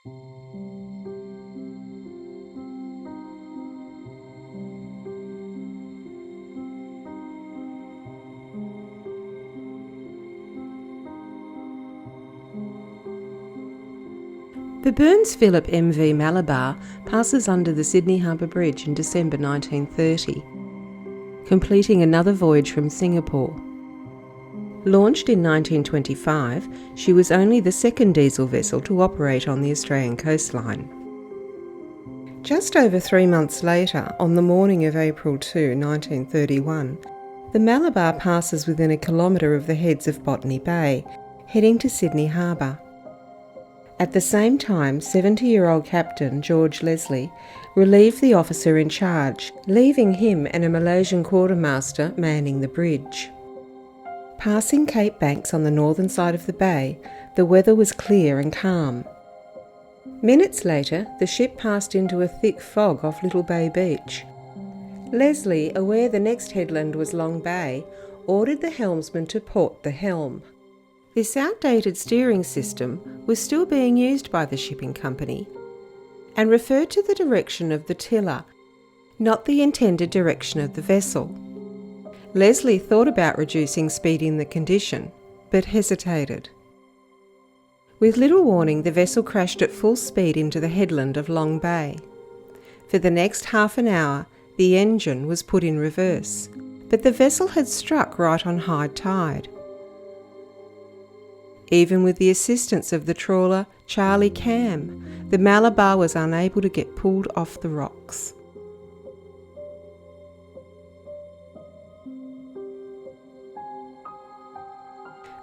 The Burns-Phillip MV Malabar passes under the Sydney Harbour Bridge in December 1930, completing another voyage from Singapore. Launched in 1925, she was only the second diesel vessel to operate on the Australian coastline. Just over 3 months later, on the morning of April 2, 1931, the Malabar passes within a kilometre of the heads of Botany Bay, heading to Sydney Harbour. At the same time, 70-year-old Captain George Leslie relieved the officer in charge, leaving him and a Malaysian quartermaster manning the bridge. Passing Cape Banks on the northern side of the bay, the weather was clear and calm. Minutes later, the ship passed into a thick fog off Little Bay Beach. Leslie, aware the next headland was Long Bay, ordered the helmsman to port the helm. This outdated steering system was still being used by the shipping company and referred to the direction of the tiller, not the intended direction of the vessel. Leslie thought about reducing speed in the condition, but hesitated. With little warning, the vessel crashed at full speed into the headland of Long Bay. For the next half an hour, the engine was put in reverse, but the vessel had struck right on high tide. Even with the assistance of the trawler Charlie Cam, the Malabar was unable to get pulled off the rocks.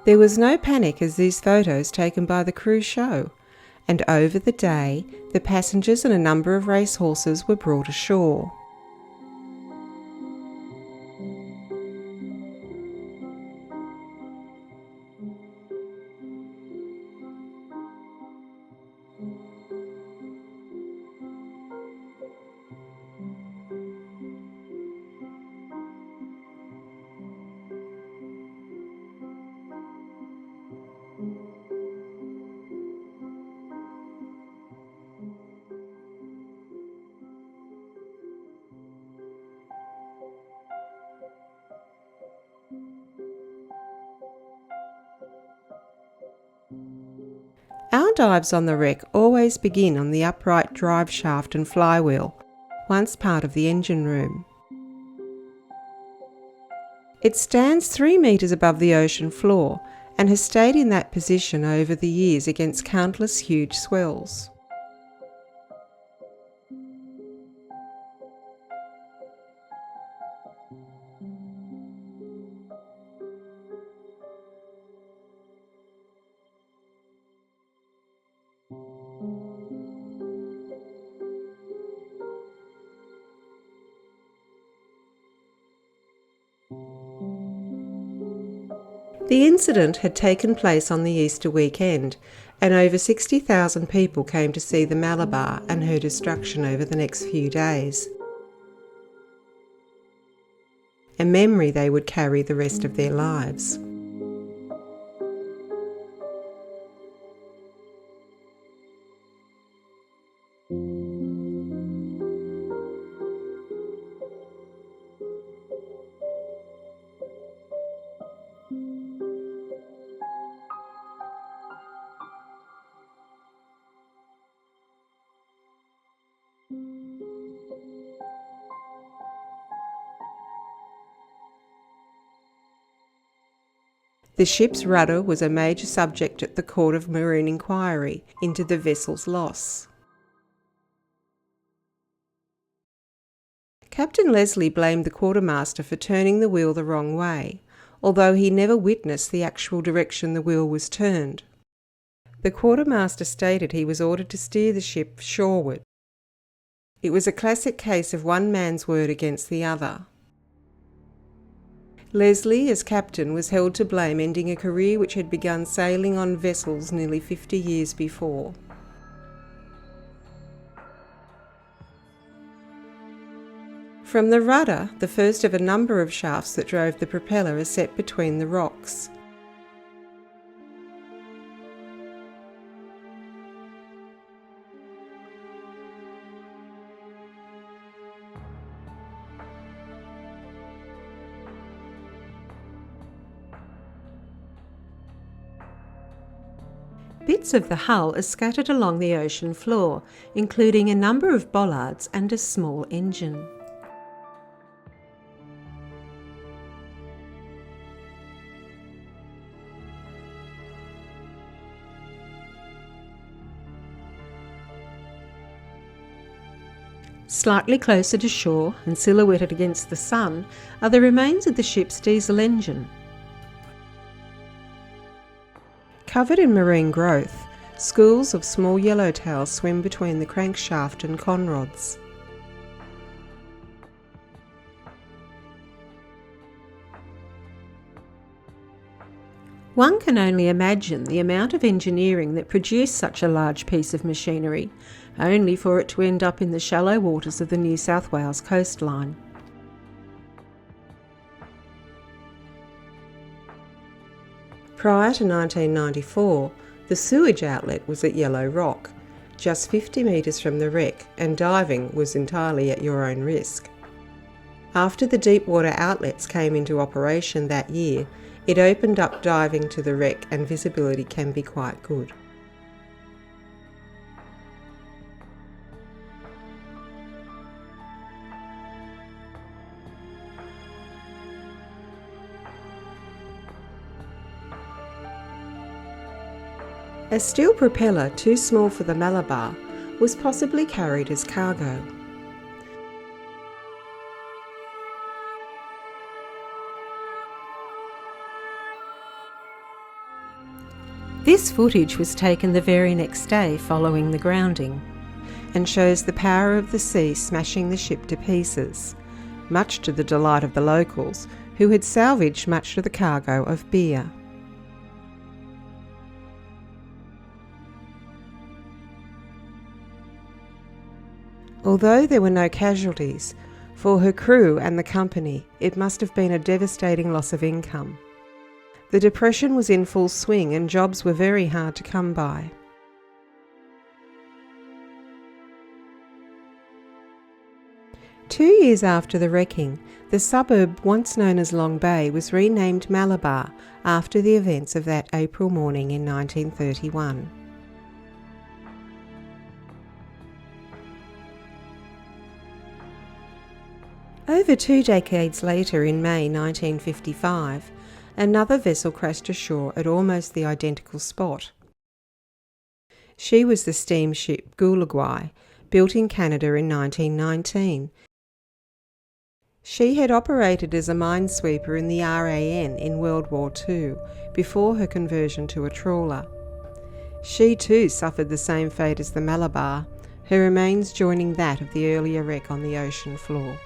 There was no panic as these photos taken by the crew show, and over the day, the passengers and a number of racehorses were brought ashore. Our dives on the wreck always begin on the upright drive shaft and flywheel, once part of the engine room. It stands 3 metres above the ocean floor and has stayed in that position over the years against countless huge swells. The incident had taken place on the Easter weekend, and over 60,000 people came to see the Malabar and her destruction over the next few days. A memory they would carry the rest of their lives. The ship's rudder was a major subject at the Court of Marine Inquiry into the vessel's loss. Captain Leslie blamed the quartermaster for turning the wheel the wrong way, although he never witnessed the actual direction the wheel was turned. The quartermaster stated he was ordered to steer the ship shoreward. It was a classic case of one man's word against the other. Leslie, as captain, was held to blame, ending a career which had begun sailing on vessels nearly 50 years before. From the rudder, the first of a number of shafts that drove the propeller are set between the rocks. Bits of the hull are scattered along the ocean floor, including a number of bollards and a small engine. Slightly closer to shore and silhouetted against the sun are the remains of the ship's diesel engine. Covered in marine growth, schools of small yellowtails swim between the crankshaft and conrods. One can only imagine the amount of engineering that produced such a large piece of machinery, only for it to end up in the shallow waters of the New South Wales coastline. Prior to 1994, the sewage outlet was at Yellow Rock, just 50 metres from the wreck, and diving was entirely at your own risk. After the deep water outlets came into operation that year, it opened up diving to the wreck and visibility can be quite good. A steel propeller too small for the Malabar was possibly carried as cargo. This footage was taken the very next day following the grounding and shows the power of the sea smashing the ship to pieces, much to the delight of the locals who had salvaged much of the cargo of beer. Although there were no casualties, for her crew and the company, it must have been a devastating loss of income. The Depression was in full swing and jobs were very hard to come by. Two years after the wrecking, the suburb once known as Long Bay was renamed Malabar after the events of that April morning in 1931. Over 2 decades later, in May 1955, another vessel crashed ashore at almost the identical spot. She was the steamship Goolagwai, built in Canada in 1919. She had operated as a minesweeper in the RAN in World War II before her conversion to a trawler. She too suffered the same fate as the Malabar, her remains joining that of the earlier wreck on the ocean floor.